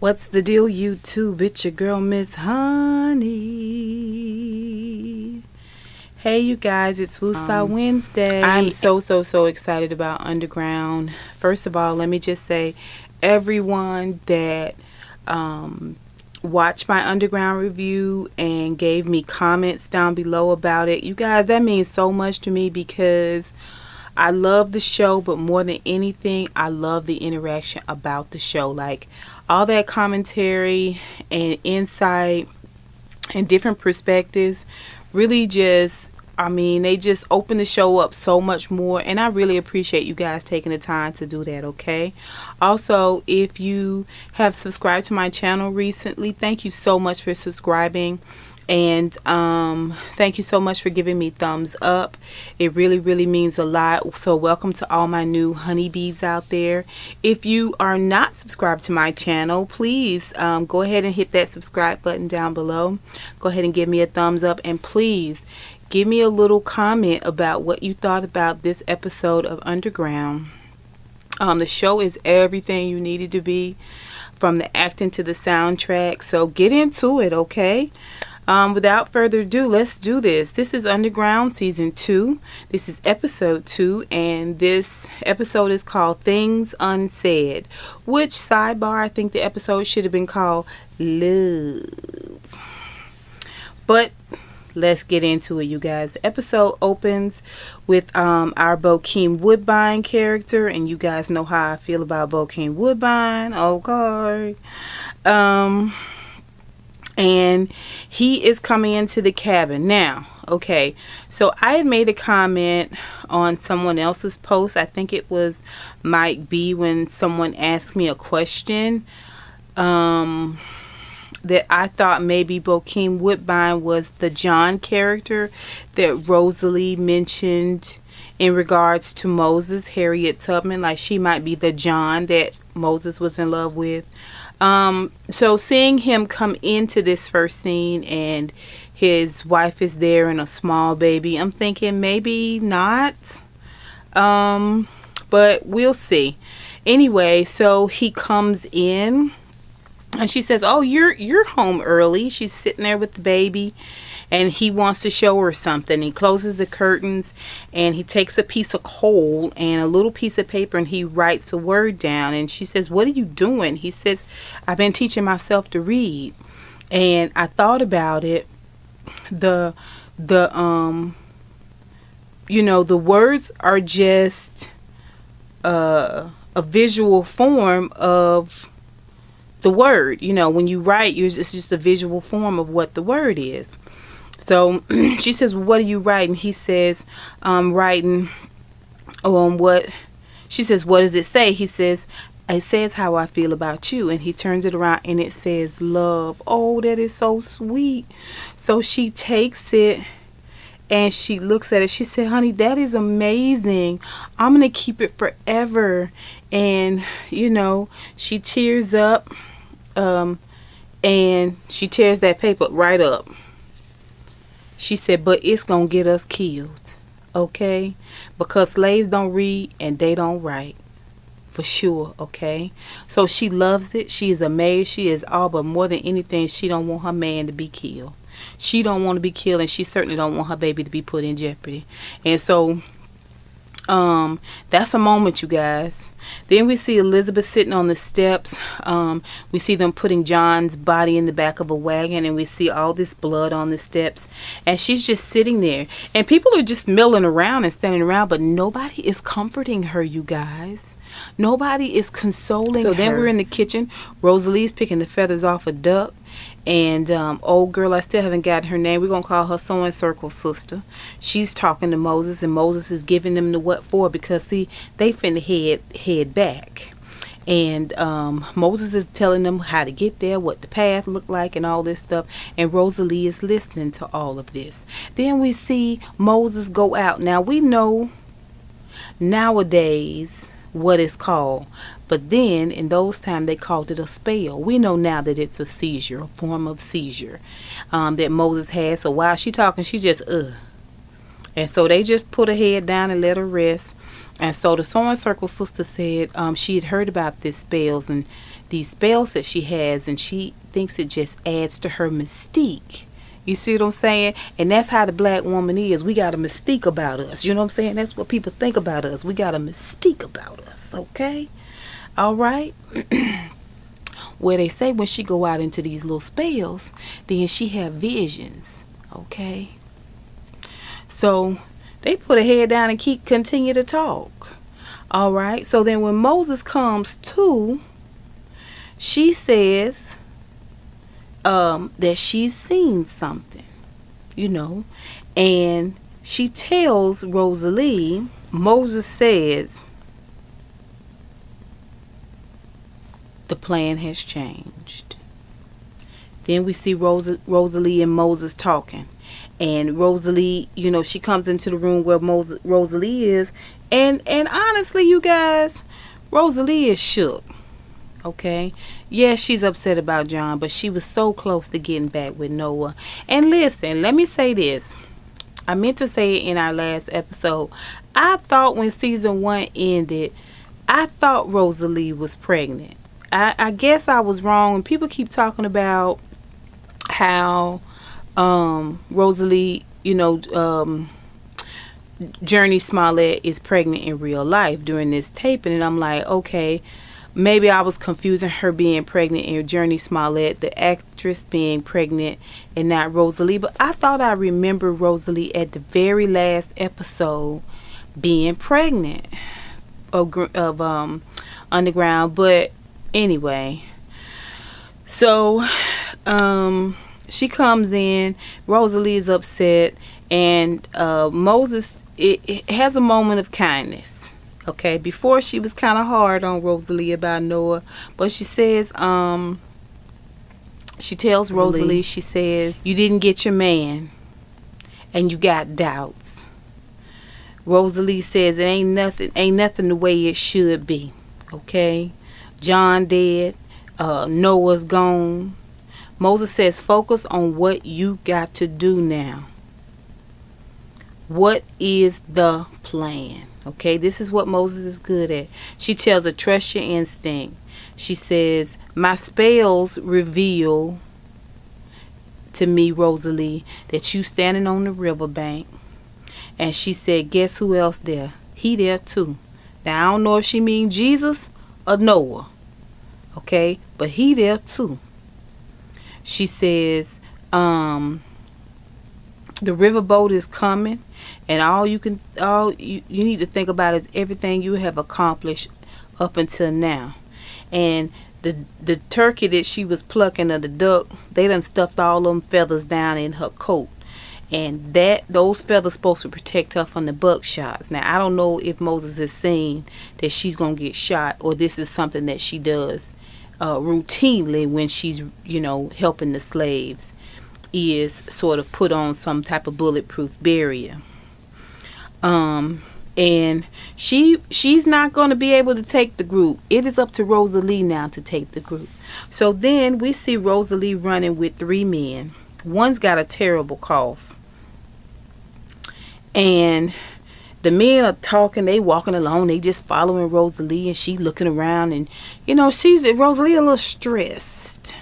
What's the deal, YouTube? It's your girl, Miss Honey. Hey, you guys, it's Woosah Wednesday. I'm so excited about Underground. First of all, let me just say, everyone that watched my Underground review and gave me comments down below about it, you guys, that means so much to me because I love the show, but more than anything, I love the interaction about the show. Like all that commentary and insight and different perspectives really just, they just open the show up so much more, and I really appreciate you guys taking the time to do that, okay? Also, if you have subscribed to my channel recently, thank you so much for subscribing. And thank you so much for giving me thumbs up. It really means a lot. So welcome to all my new honeybees out there. If you are not subscribed to my channel, please go ahead and hit that subscribe button down below. Go ahead and give me a thumbs up, and please give me a little comment about what you thought about this episode of Underground. The show is everything you need it to be, from the acting to the soundtrack. So get into it, okay? Without further ado, let's do this. This is Underground Season 2. This is Episode 2, and this episode is called Things Unsaid, which, sidebar, I think the episode should have been called Love. But let's get into it, you guys. The episode opens with our Bokeem Woodbine character, and you guys know how I feel about Bokeem Woodbine. Okay. And he is coming into the cabin now. Okay, so I had made a comment on someone else's post. I think it was Mike B, when someone asked me a question that I thought maybe Bokeem Woodbine was the John character that Rosalie mentioned in regards to Moses, Harriet Tubman, like she might be the John that Moses was in love with. So seeing him come into this first scene and his wife is there and a small baby, I'm thinking maybe not, but we'll see. Anyway, so he comes in and she says, "Oh, you're home early." She's sitting there with the baby, and he wants to show her something. He closes the curtains, and he takes a piece of coal and a little piece of paper, and he writes a word down. And she says, "What are you doing?" He says, "I've been teaching myself to read." And I thought about it. The words are just a visual form of the word. When you write, it's just a visual form of what the word is. So she says, "Well, what are you writing?" He says, "I'm writing what?" She says, "What does it say?" He says, "It says how I feel about you." And he turns it around and it says love. Oh, that is so sweet. So she takes it and she looks at it. She said, "Honey, that is amazing. I'm going to keep it forever." And, she tears up and she tears that paper right up. She said, "But it's going to get us killed, okay? Because slaves don't read and they don't write, for sure, okay?" So she loves it. She is amazed. She is all, but more than anything, she don't want her man to be killed. She don't want to be killed, and she certainly don't want her baby to be put in jeopardy. And so that's a moment, you guys. Then we see Elizabeth sitting on the steps. We see them putting John's body in the back of a wagon, and we see all this blood on the steps, and she's just sitting there, and people are just milling around and standing around, but nobody is comforting her, you guys. Nobody is consoling her. So then we're in the kitchen. Rosalie's picking the feathers off a duck. And old girl, I still haven't gotten her name. We're going to call her Sewing Circle Sister. She's talking to Moses, and Moses is giving them the what for, because, see, they finna head back. And Moses is telling them how to get there, what the path looked like, and all this stuff. And Rosalie is listening to all of this. Then we see Moses go out. Now, we know nowadays what it's called, but then in those times they called it a spell. We know now that it's a seizure, a form of seizure that Moses had. So while she talking, she just and so they just put her head down and let her rest. And so the sewing circle sister said she had heard about these spells and these spells that she has, and she thinks it just adds to her mystique. You see what I'm saying? And that's how the black woman is. We got a mystique about us. You know what I'm saying? That's what people think about us. We got a mystique about us. Okay? All right? Where they say when she go out into these little spells, then she have visions. Okay? So they put her head down and continue to talk. All right? So then when Moses comes to, she says that she's seen something, you know, and she tells Rosalie. Moses says the plan has changed. Then we see Rosalie and Moses talking, and Rosalie, you know, she comes into the room where Rosalie is, and honestly, you guys, Rosalie is shook. Okay, yes, she's upset about John, but she was so close to getting back with Noah. And listen, let me say this. I meant to say it in our last episode. I thought when season 1 ended, I thought Rosalie was pregnant. I guess I was wrong. And people keep talking about how Rosalie, you know, Journey Smollett is pregnant in real life during this taping. And I'm like, okay, maybe I was confusing her being pregnant and Journey Smollett, the actress, being pregnant and not Rosalie. But I thought I remember Rosalie at the very last episode being pregnant of Underground. But anyway, so she comes in. Rosalie is upset, and Moses it has a moment of kindness. Okay, before she was kind of hard on Rosalie about Noah, but she says, she tells Rosalie, she says, you didn't get your man, and you got doubts. Rosalie says it ain't nothing the way it should be. Okay, John dead, Noah's gone. Moses says, focus on what you got to do now. What is the plan? Okay, this is what Moses is good at. She tells her, trust your instinct. She says, my spells reveal to me, Rosalie, that you standing on the riverbank. And she said, guess who else there? He there too. Now, I don't know if she means Jesus or Noah. Okay, but he there too. She says, the riverboat is coming, and all you need to think about is everything you have accomplished up until now. And the turkey that she was plucking, or the duck, they done stuffed all them feathers down in her coat, and those feathers supposed to protect her from the buckshots. Now I don't know if Moses is saying that she's gonna get shot, or this is something that she does routinely when she's, you know, helping the slaves, is sort of put on some type of bulletproof barrier. And she's not going to be able to take the group. It is up to Rosalie now to take the group. So then we see Rosalie running with 3 men. One's got a terrible cough, and the men are talking, they walking along, they just following Rosalie, and she looking around, and you know, Rosalie a little stressed.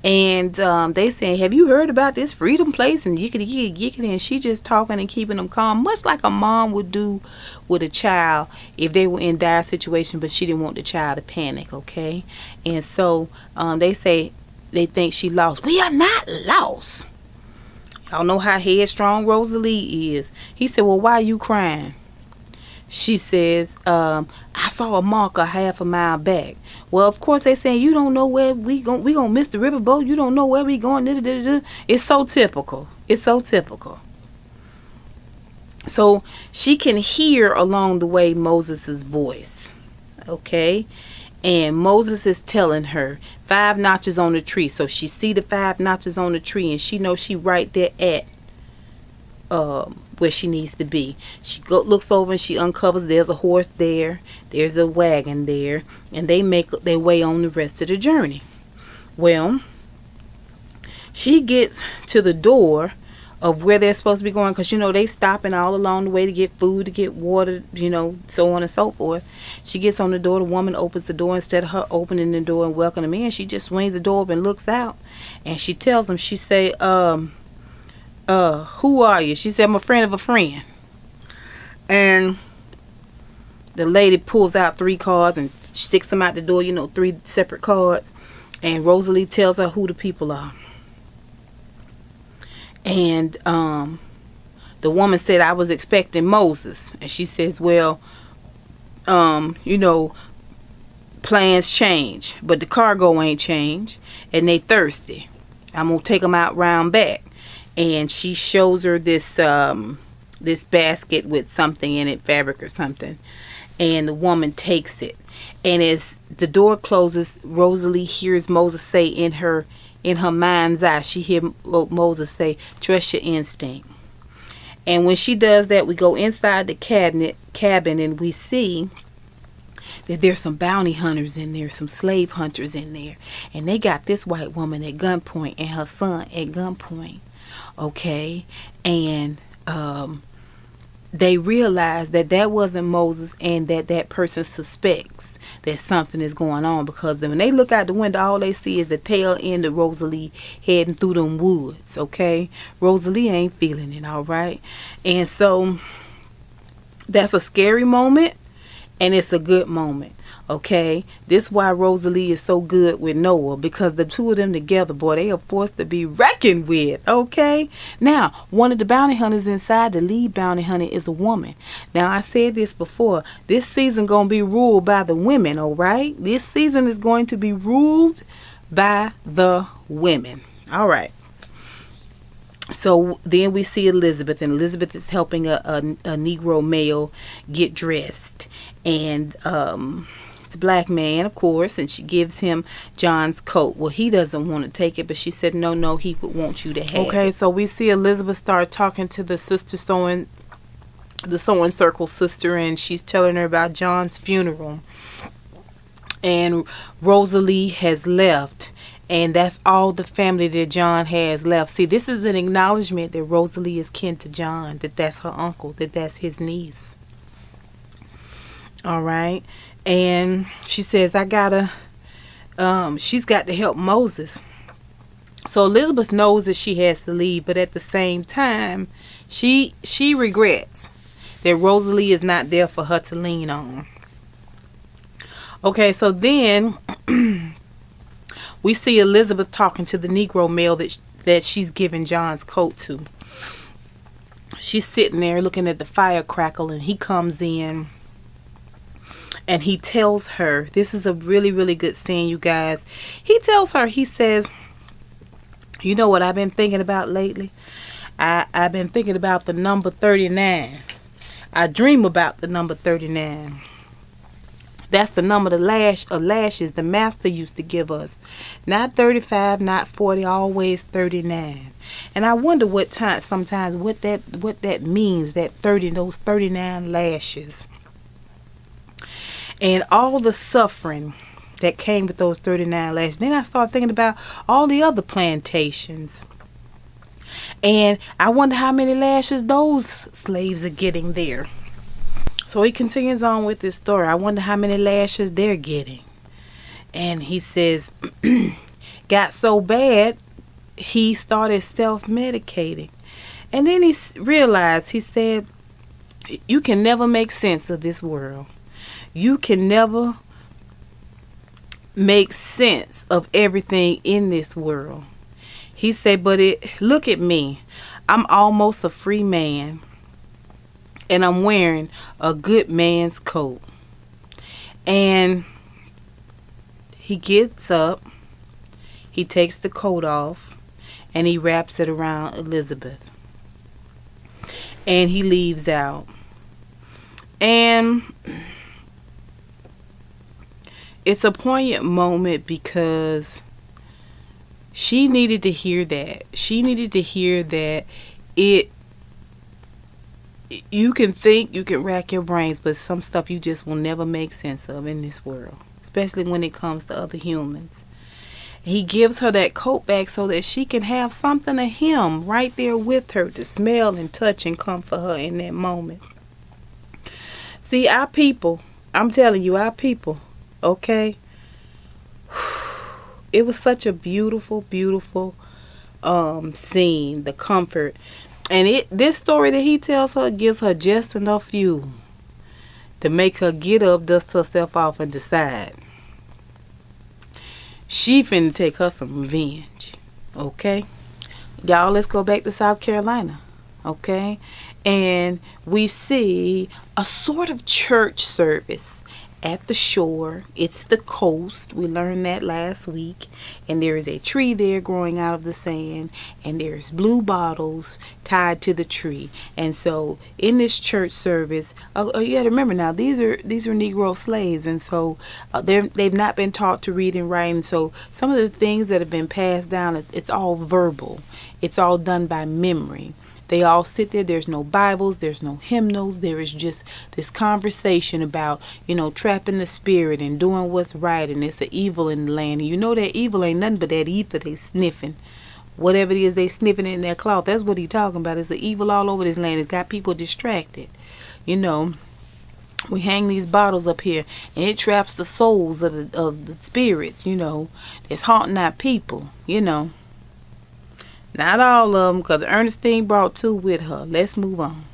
And they saying, have you heard about this freedom place? And yickety, and she just talking and keeping them calm, much like a mom would do with a child if they were in dire situation, but she didn't want the child to panic, okay? And so they say they think she lost. We are not lost. Y'all know how headstrong Rosalie is. He said, well, why are you crying? She says, I saw a marker half a mile back. Well, of course they saying, you don't know where we gonna miss the riverboat. You don't know where we going. It's so typical. It's so typical. So she can hear along the way Moses's voice. Okay. And Moses is telling her 5 notches on the tree. So she see the 5 notches on the tree, and she knows she right there at where she needs to be. She looks over and she uncovers, there's a horse there, there's a wagon there, and they make their way on the rest of the journey. Well, she gets to the door of where they're supposed to be going, because they stopping all along the way to get food, to get water, so on and so forth. She gets on the door. The woman opens the door. Instead of her opening the door and welcoming them in, she just swings the door up and looks out, and she tells them, she say, who are you? She said, I'm a friend of a friend. And the lady pulls out 3 cards and sticks them out the door, 3 separate cards. And Rosalie tells her who the people are. And the woman said, I was expecting Moses. And she says, well, plans change, but the cargo ain't changed, and they thirsty. I'm gonna take them out round back. And she shows her this this basket with something in it, fabric or something, and the woman takes it. And as the door closes, Rosalie hears Moses say in her mind's eye, she hears Moses say, trust your instinct. And when she does that, we go inside the cabin, and we see that there's some bounty hunters in there, some slave hunters in there. And they got this white woman at gunpoint and her son at gunpoint. Okay? And they realize that wasn't Moses, and that person suspects that something is going on, because when they look out the window, all they see is the tail end of Rosalie heading through them woods. Okay? Rosalie ain't feeling it, all right? And so that's a scary moment, and it's a good moment. Okay, this is why Rosalie is so good with Noah, because the two of them together, boy, they are forced to be reckoned with. Okay, now one of the bounty hunters inside, the lead bounty hunter, is a woman. Now I said this before, this season gonna be ruled by the women. All right, this season is going to be ruled by the women. All right. So then we see Elizabeth, and Elizabeth is helping a Negro male get dressed, and it's a black man, of course, and she gives him John's coat. Well, he doesn't want to take it, but she said no, he would want you to have it. Okay, so we see Elizabeth start talking to the sister sewing circle sister, and she's telling her about John's funeral, and Rosalie has left. And that's all the family that John has left. See, this is an acknowledgement that Rosalie is kin to John, that that's her uncle, that that's his niece. All right. And she says, she's got to help Moses. So Elizabeth knows that she has to leave, but at the same time, she regrets that Rosalie is not there for her to lean on. Okay, so then we see Elizabeth talking to the Negro male that she's giving John's coat to. She's sitting there looking at the fire crackle, and he comes in and he tells her, this is a really, really good scene, you guys. He tells her, he says, you know what I've been thinking about lately? I've been thinking about the number 39. I dream about the number 39. That's the number of lashes the master used to give us. Not 35, not 40, always 39. And I wonder what that means, those 39 lashes. And all the suffering that came with those 39 lashes. Then I started thinking about all the other plantations. And I wonder how many lashes those slaves are getting there. So he continues on with this story. I wonder how many lashes they're getting. And he says, got so bad, he started self-medicating. And then he realized, he said, you can never make sense of this world. You can never make sense of everything in this world. He said, but look at me. I'm almost a free man. And I'm wearing a good man's coat. And he gets up. He takes the coat off. And he wraps it around Elizabeth. And he leaves out. And it's a poignant moment because she needed to hear that. She needed to hear that you can think, you can rack your brains, but some stuff you just will never make sense of in this world, especially when it comes to other humans. He gives her that coat back so that she can have something of him right there with her to smell and touch and comfort her in that moment. See, our people, I'm telling you, our people, okay? It was such a beautiful, beautiful scene, the comfort. And this story that he tells her gives her just enough fuel to make her get up, dust herself off, and decide she finna take her some revenge. Okay? Y'all, let's go back to South Carolina. Okay? And we see a sort of church service at the shore. It's the coast. We learned that last week. And there is a tree there growing out of the sand. And there's blue bottles tied to the tree. And so in this church service, you got to remember now, these are Negro slaves. And so they've not been taught to read and write. And so some of the things that have been passed down, it's all verbal. It's all done by memory. They all sit there. There's no Bibles. There's no hymnals. There is just this conversation about, trapping the spirit and doing what's right. And it's the evil in the land. And you know that evil ain't nothing but that ether they sniffing. Whatever it is they sniffing in their cloth. That's what he talking about. It's the evil all over this land. It's got people distracted. We hang these bottles up here. And it traps the souls of the spirits, that's haunting our people, Not all of them, because Ernestine brought 2 with her. Let's move on.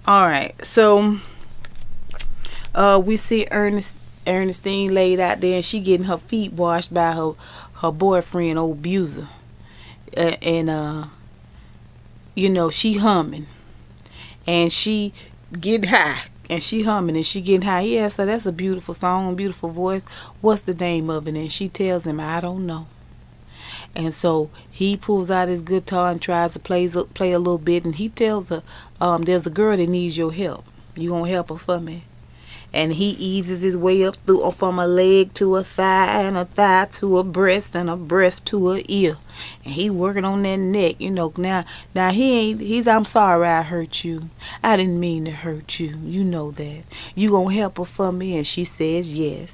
All right, so we see Ernestine laid out there, and she getting her feet washed by her boyfriend, old Buser. And she humming. And she getting high. And she humming and she getting high. Yeah, so that's a beautiful song, beautiful voice. What's the name of it? And she tells him, I don't know. And so he pulls out his guitar and tries to play a little bit. And he tells her, there's a girl that needs your help. You gonna help her for me? And he eases his way up from a leg to a thigh, and a thigh to a breast, and a breast to a ear. And he working on that neck, Now he's I'm sorry I hurt you. I didn't mean to hurt you. You know that. You gonna help her for me? And she says yes.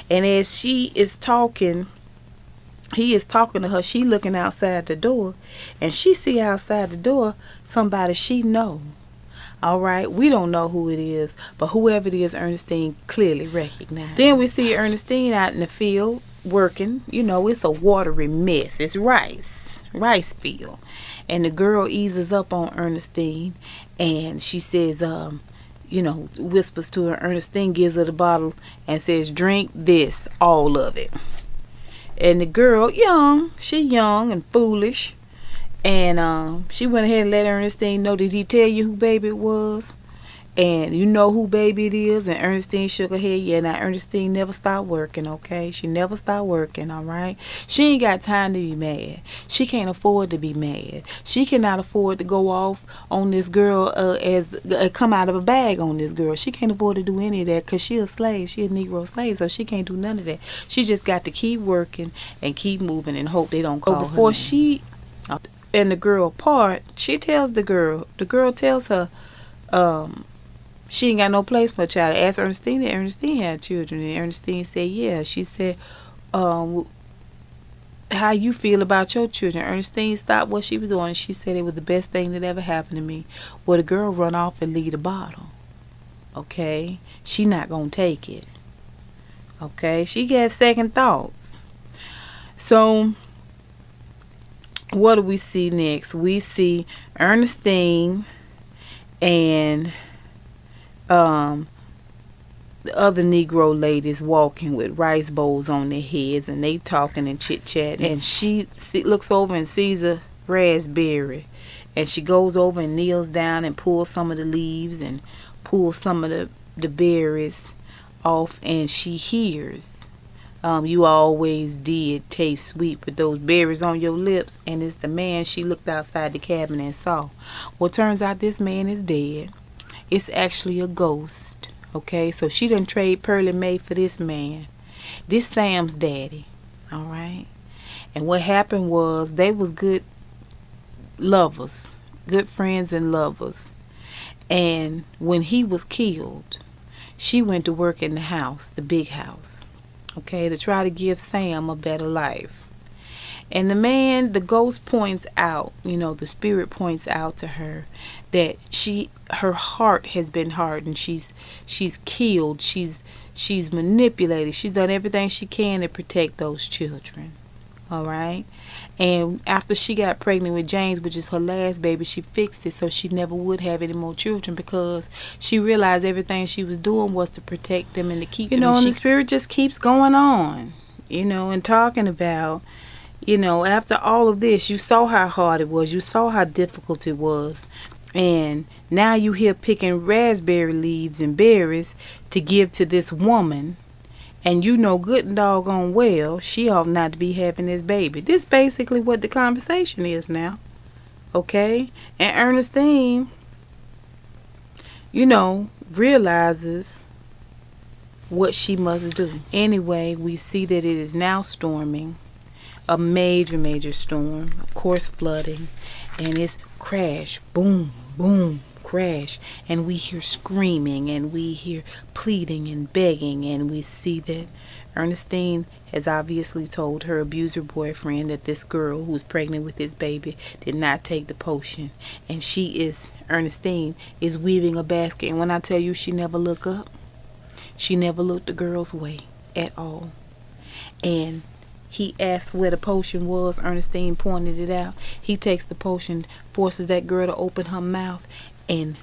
And as she is talking, he is talking to her. She looking outside the door, and she see outside the door somebody she know. All right, we don't know who it is, but whoever it is, Ernestine clearly recognized. Then we see Ernestine out in the field working. It's a watery mess. It's rice field, and the girl eases up on Ernestine, and she says, whispers to her. Ernestine gives her the bottle and says, "Drink this, all of it." And the girl, she young and foolish. And she went ahead and let Ernestine know. Did he tell you who baby it was? And you know who baby it is? And Ernestine shook her head. Yeah, now Ernestine never stopped working, okay? She never stopped working, all right? She ain't got time to be mad. She can't afford to be mad. She cannot afford to go off on this girl come out of a bag on this girl. She can't afford to do any of that because she a slave. She a Negro slave, so she can't do none of that. She just got to keep working and keep moving and hope they don't call her. Before she and the girl part, she tells the girl tells her she ain't got no place for a child. Asked Ernestine that Ernestine had children, and Ernestine said yeah. She said, how you feel about your children? Ernestine stopped what she was doing, and she said it was the best thing that ever happened to me. Well, the girl run off and leave the bottle. Okay, she not gonna take it. Okay, she got second thoughts. So what do we see next? We see Ernestine and the other Negro ladies walking with rice bowls on their heads, and they talking and chit-chatting. And she looks over and sees a raspberry, and she goes over and kneels down and pulls some of the leaves and pulls some of the berries off, and she hears, you always did taste sweet with those berries on your lips. And it's the man she looked outside the cabin and saw. Well, turns out this man is dead. It's actually a ghost. Okay, so she done trade Pearlie Mae for this man. This Sam's daddy. All right. And what happened was they was good lovers, good friends and lovers. And when he was killed, she went to work in the house, the big house. okay, to try to give Sam a better life. And the man, the ghost points out, the spirit points out to her that her heart has been hardened. She's killed. She's manipulated. She's done everything she can to protect those children. All right. And after she got pregnant with James, which is her last baby, she fixed it so she never would have any more children, because she realized everything she was doing was to protect them and to keep them. And the spirit just keeps going on, and talking about, after all of this, you saw how hard it was. You saw how difficult it was. And now you here picking raspberry leaves and berries to give to this woman. And you know good and doggone well she ought not to be having this baby. This is basically what the conversation is now. Okay? And Ernestine, realizes what she must do. Anyway, we see that it is now storming. A major, major storm. Of course, flooding. And it's crash, boom, boom, crash, and we hear screaming, and we hear pleading and begging, and we see that Ernestine has obviously told her abuser boyfriend that this girl who's pregnant with this baby did not take the potion, and Ernestine is weaving a basket. And when I tell you she never looked up, she never looked the girl's way at all. And he asked where the potion was. Ernestine pointed it out. He takes the potion, forces that girl to open her mouth, and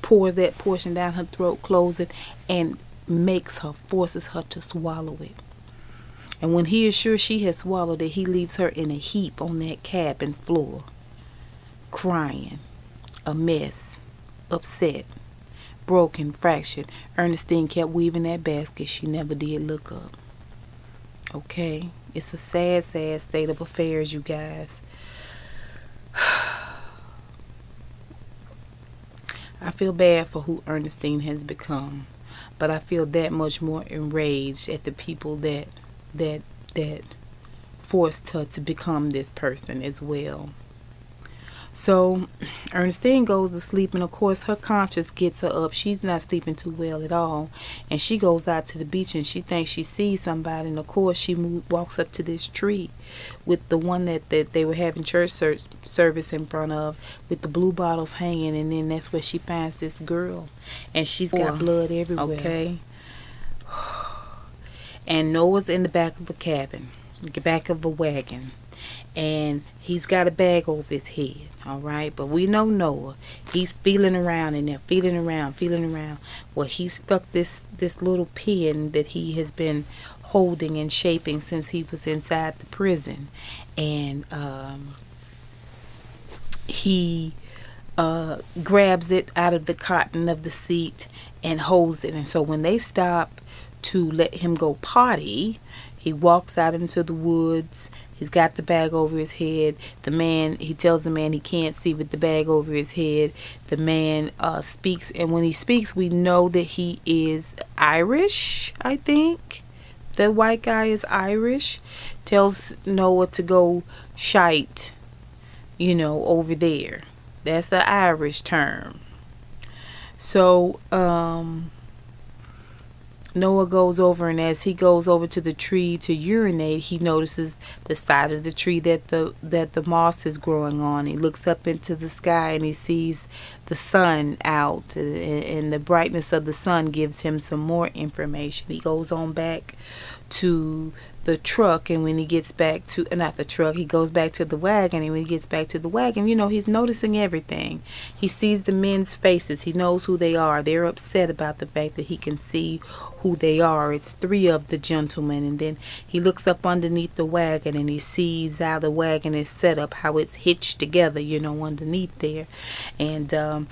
pours that portion down her throat, closes it, and forces her to swallow it. And when he is sure she has swallowed it, he leaves her in a heap on that cabin floor, crying, a mess, upset, broken, fractured. Ernestine kept weaving that basket. She never did look up. Okay? It's a sad, sad state of affairs, you guys. I feel bad for who Ernestine has become, but I feel that much more enraged at the people that forced her to become this person as well. So Ernestine goes to sleep, and of course her conscience gets her up. She's not sleeping too well at all, and she goes out to the beach, and she thinks she sees somebody, and of course she walks up to this tree with the one that they were having church service in front of, with the blue bottles hanging, and then that's where she finds this girl, and she's got blood everywhere. Okay. And Noah's in the back of a cabin, the back of a wagon, and he's got a bag over his head, all right? But we know Noah. He's feeling around in there, feeling around. Well, he stuck this little pin that he has been holding and shaping since he was inside the prison. And he grabs it out of the cotton of the seat and holds it. And so when they stop to let him go potty, he walks out into the woods. He's got the bag over his head. He tells the man he can't see with the bag over his head. The man speaks, and when he speaks, we know that he is Irish, I think. The white guy is Irish. Tells Noah to go shite, over there. That's the Irish term. So, Noah goes over, and as he goes over to the tree to urinate, he notices the side of the tree that the moss is growing on. He looks up into the sky, and he sees the sun out, and the brightness of the sun gives him some more information. He goes on back to the truck, and when he gets back to he goes back to the wagon, and when he gets back to the wagon, he's noticing everything. He sees the men's faces. He knows who they are. They're upset about the fact that he can see who they are. It's 3 of the gentlemen, and then he looks up underneath the wagon, and he sees how the wagon is set up, how it's hitched together, underneath there, and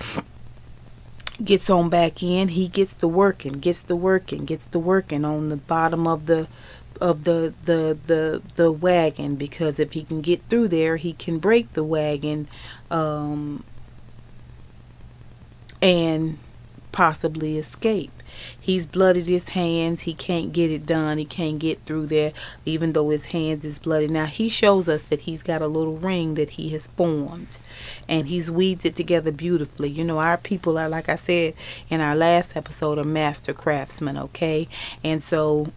gets on back in. He gets to working on the bottom of the wagon, because if he can get through there, he can break the wagon and possibly escape. He's bloodied his hands. He can't get it done. He can't get through there, even though his hands is bloody. Now, he shows us that he's got a little ring that he has formed, and he's weaved it together beautifully. You know, our people are, like I said in our last episode, are master craftsmen, okay? And so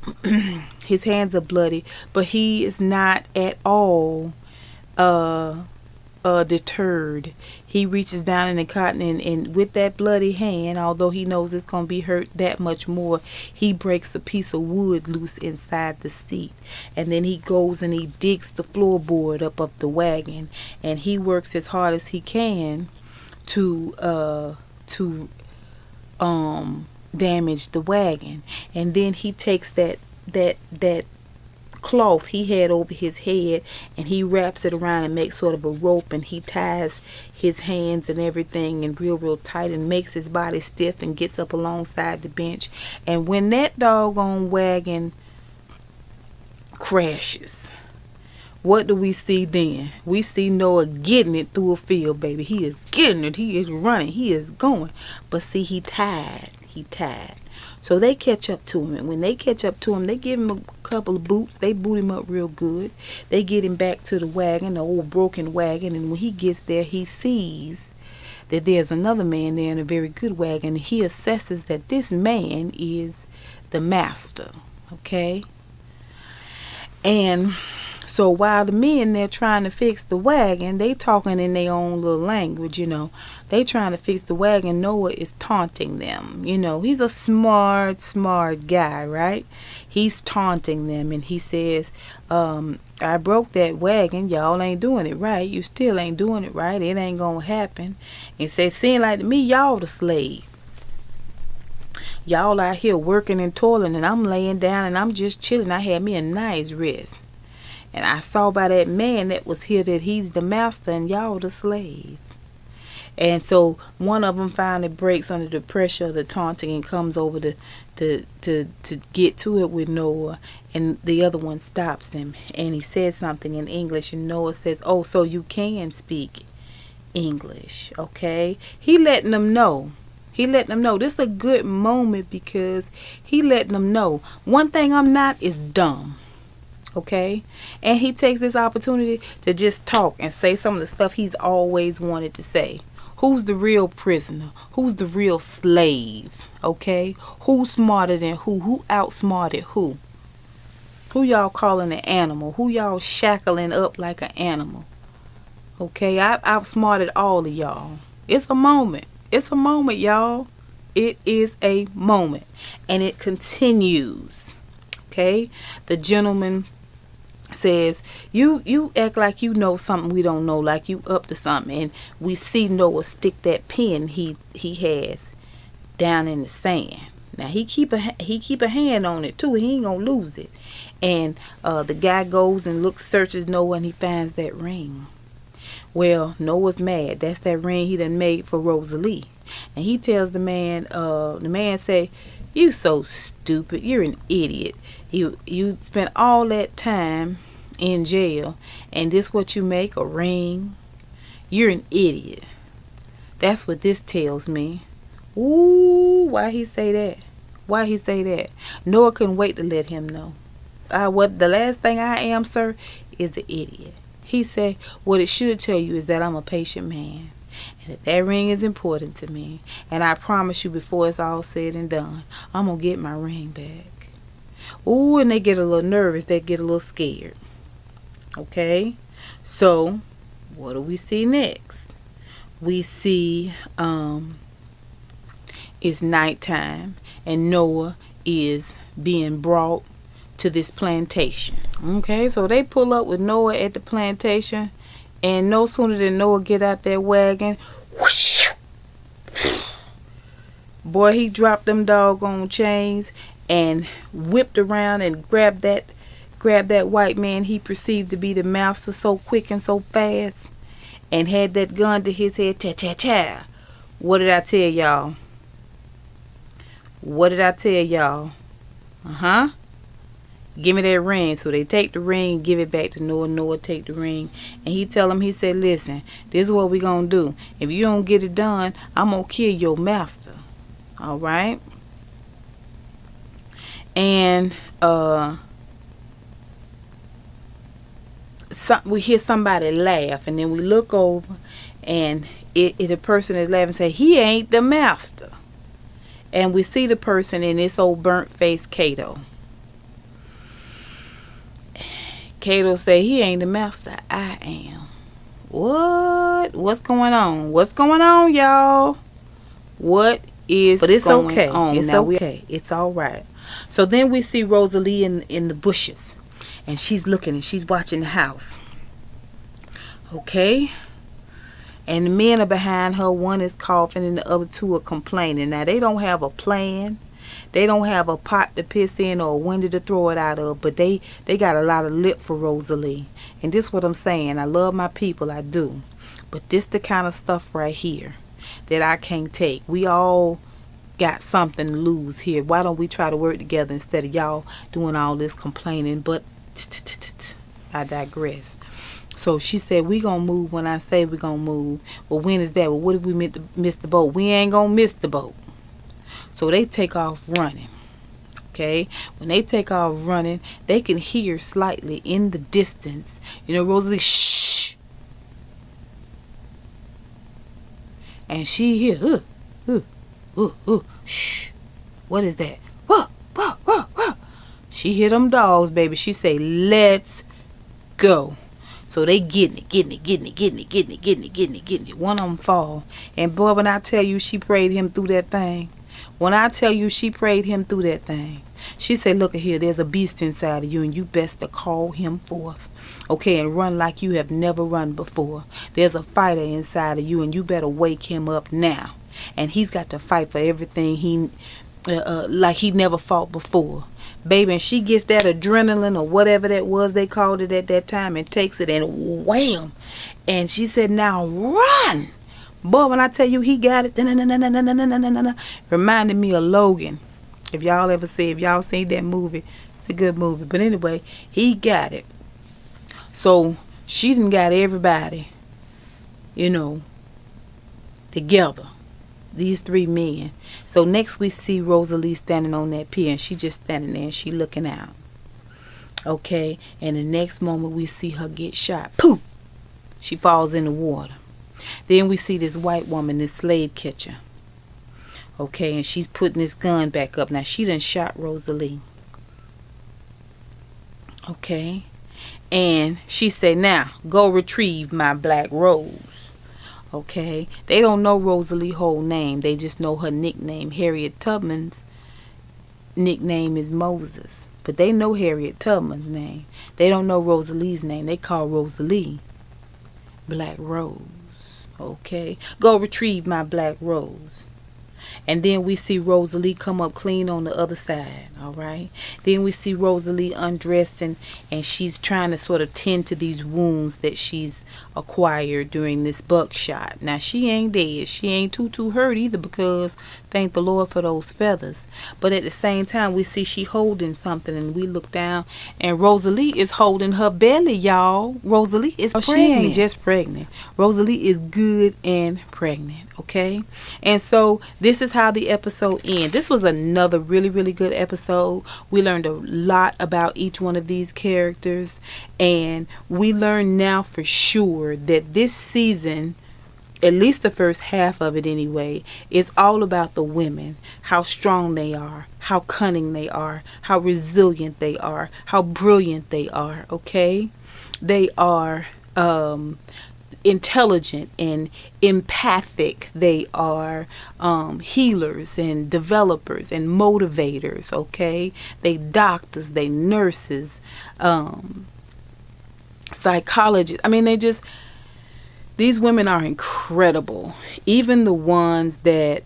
his hands are bloody, but he is not at all deterred. He reaches down in the cotton, and with that bloody hand, although he knows it's going to be hurt that much more, he breaks a piece of wood loose inside the seat, and then he goes and he digs the floorboard up of the wagon, and he works as hard as he can to damage the wagon. And then he takes that cloth he had over his head, and he wraps it around and makes sort of a rope, and he ties his hands and everything and real tight, and makes his body stiff, and gets up alongside the bench. And when that doggone wagon crashes, what do we see then? We see Noah getting it through a field, baby. He is getting it. He is running. He is going. But see, he tied. So they catch up to him, and when they catch up to him, they give him a couple of boots. They boot him up real good. They get him back to the wagon, the old broken wagon, and when he gets there, he sees that there's another man there in a very good wagon. He assesses that this man is the master, okay? And so while the men there trying to fix the wagon, they talking in their own little language, you know. They trying to fix the wagon. Noah is taunting them. You know, he's a smart guy, right? He's taunting them, and he says, I broke that wagon. Y'all ain't doing it right. You still ain't doing it right. It ain't gonna happen. And say, seem like to me, y'all the slave. Y'all out here working and toiling, and I'm laying down and I'm just chilling. I had me a nice rest. And I saw by that man that was here that he's the master and y'all the slave. And so one of them finally breaks under the pressure of the taunting and comes over to get to it with Noah. And the other one stops him. And he says something in English. And Noah says, oh, so you can speak English, okay? He letting them know. This is a good moment because he letting them know. One thing I'm not is dumb. Okay, and he takes this opportunity to just talk and say some of the stuff he's always wanted to say. Who's the real prisoner? Who's the real slave? Okay, who's smarter than who? Who outsmarted who? Who y'all calling an animal? Who y'all shackling up like an animal? Okay, I've outsmarted all of y'all. It's a moment. It's a moment, y'all. It is a moment, and it continues. Okay, the gentleman says, you act like you know something we don't know, like you up to something. And we see Noah stick that pen he has down in the sand. Now he keep a hand on it too. He ain't gonna lose it. And the guy goes and searches Noah, and he finds that ring. Well, Noah's mad. That's that ring he done made for Rosalie. And he tells the man say, you so stupid. You're an idiot. You spent all that time in jail, and this what you make, a ring? You're an idiot. That's what this tells me. Ooh, why he say that? Noah couldn't wait to let him know. What the last thing I am, sir, is an idiot. He said, what it should tell you is that I'm a patient man, and that ring is important to me. And I promise you, before it's all said and done, I'm going to get my ring back. Ooh, and they get a little nervous. They get a little scared. Okay? So, what do we see next? We see it's nighttime, and Noah is being brought to this plantation. Okay? So, they pull up with Noah at the plantation, and no sooner than Noah get out that wagon, whoosh, boy, he dropped them doggone chains and whipped around and grabbed that white man he perceived to be the master so quick and so fast, and had that gun to his head. Cha cha cha. What did I tell y'all? Give me that ring. So they take the ring, give it back to Noah. Noah take the ring, and he tell him, he said, listen, this is what we gonna do. If you don't get it done, I'm gonna kill your master. All right. And we hear somebody laugh, and then we look over, and the person is laughing, say, he ain't the master. And we see the person, in this old burnt faced Cato. Cato say, he ain't the master, I am. What? What's going on? What's going on, y'all? What is but it's going okay. On? It's now okay. It's all right. So then we see Rosalie in the bushes, and she's looking, and she's watching the house. Okay. And the men are behind her. One is coughing, and the other two are complaining. Now, they don't have a plan. They don't have a pot to piss in or a window to throw it out of, but they got a lot of lip for Rosalie. And this is what I'm saying. I love my people, I do. But this the kind of stuff right here that I can't take. We all got something to lose here. Why don't we try to work together instead of y'all doing all this complaining? But I digress. So she said, we gonna move when I say we gonna move. Well, when is that? Well, what if we miss the boat? We ain't gonna miss the boat. So they take off running. Okay? When they take off running, they can hear slightly in the distance, Rosalie, shh. And she hear, shh. What is that? She hear them dogs, baby. She say, let's go. So they getting it. One of them fall. And boy, when I tell you she prayed him through that thing. She said, look at here, there's a beast inside of you, and you best to call him forth. Okay, and run like you have never run before. There's a fighter inside of you, and you better wake him up now. And he's got to fight for everything like he never fought before. Baby, and she gets that adrenaline or whatever that was they called it at that time, and takes it, and wham. And she said, now run. Boy, when I tell you he got it, reminded me of Logan. If y'all seen that movie, it's a good movie. But anyway, he got it. So she done got everybody, together. These three men. So next we see Rosalie standing on that pier, and she just standing there, and she looking out. Okay, and the next moment we see her get shot. Poof! She falls in the water. Then we see this white woman, this slave catcher. Okay, and she's putting this gun back up. Now, she done shot Rosalie. Okay. And she said, now, go retrieve my black rose. Okay. They don't know Rosalie's whole name. They just know her nickname. Harriet Tubman's nickname is Moses. But they know Harriet Tubman's name. They don't know Rosalie's name. They call Rosalie Black Rose. Okay, go retrieve my black rose. And then we see Rosalie come up clean on the other side. All right. Then we see Rosalie undressed, and she's trying to sort of tend to these wounds that she's acquired during this buckshot. Now, she ain't dead. She ain't too hurt either, because thank the Lord for those feathers. But at the same time, we see she holding something, and we look down, and Rosalie is holding her belly, y'all. Rosalie is pregnant. She ain't just pregnant. Rosalie is good and pregnant. Okay. And so this is how the episode ends. This was another really, really good episode. We learned a lot about each one of these characters, and we learn now for sure that this season, at least the first half of it anyway, is all about the women, how strong they are, how cunning they are, how resilient they are, how brilliant they are. Okay, they are intelligent and empathic. They are healers and developers and motivators. Okay, they doctors, they nurses, psychologists. I mean, these women are incredible. Even the ones that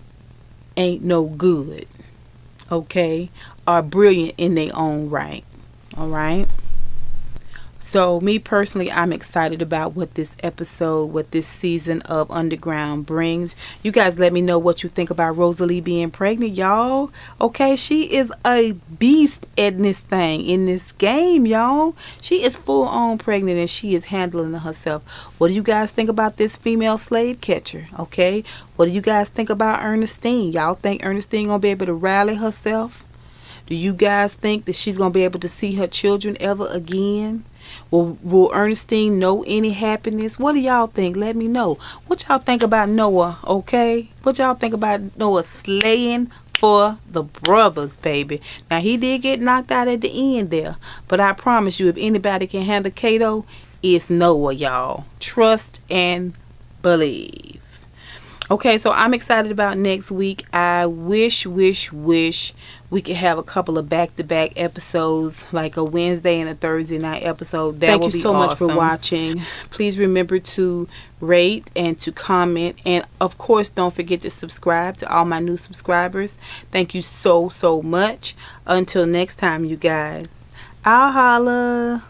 ain't no good, okay, are brilliant in their own right. All right. So me personally, I'm excited about what this episode, what this season of Underground brings. You guys let me know what you think about Rosalie being pregnant, y'all. Okay, she is a beast in this thing, in this game, y'all. She is full on pregnant and she is handling herself. What do you guys think about this female slave catcher? Okay, what do you guys think about Ernestine? Y'all think Ernestine gonna be able to rally herself? Do you guys think that she's gonna be able to see her children ever again? Will Ernestine know any happiness? What do y'all think? Let me know. What y'all think about Noah, okay? What y'all think about Noah slaying for the brothers, baby? Now, he did get knocked out at the end there. But I promise you, if anybody can handle Kato, it's Noah, y'all. Trust and believe. Okay, so I'm excited about next week. I wish we could have a couple of back-to-back episodes, like a Wednesday and a Thursday night episode. Thank you so much for watching. Please remember to rate and to comment. And, of course, don't forget to subscribe to all my new subscribers. Thank you so much. Until next time, you guys. I'll holla.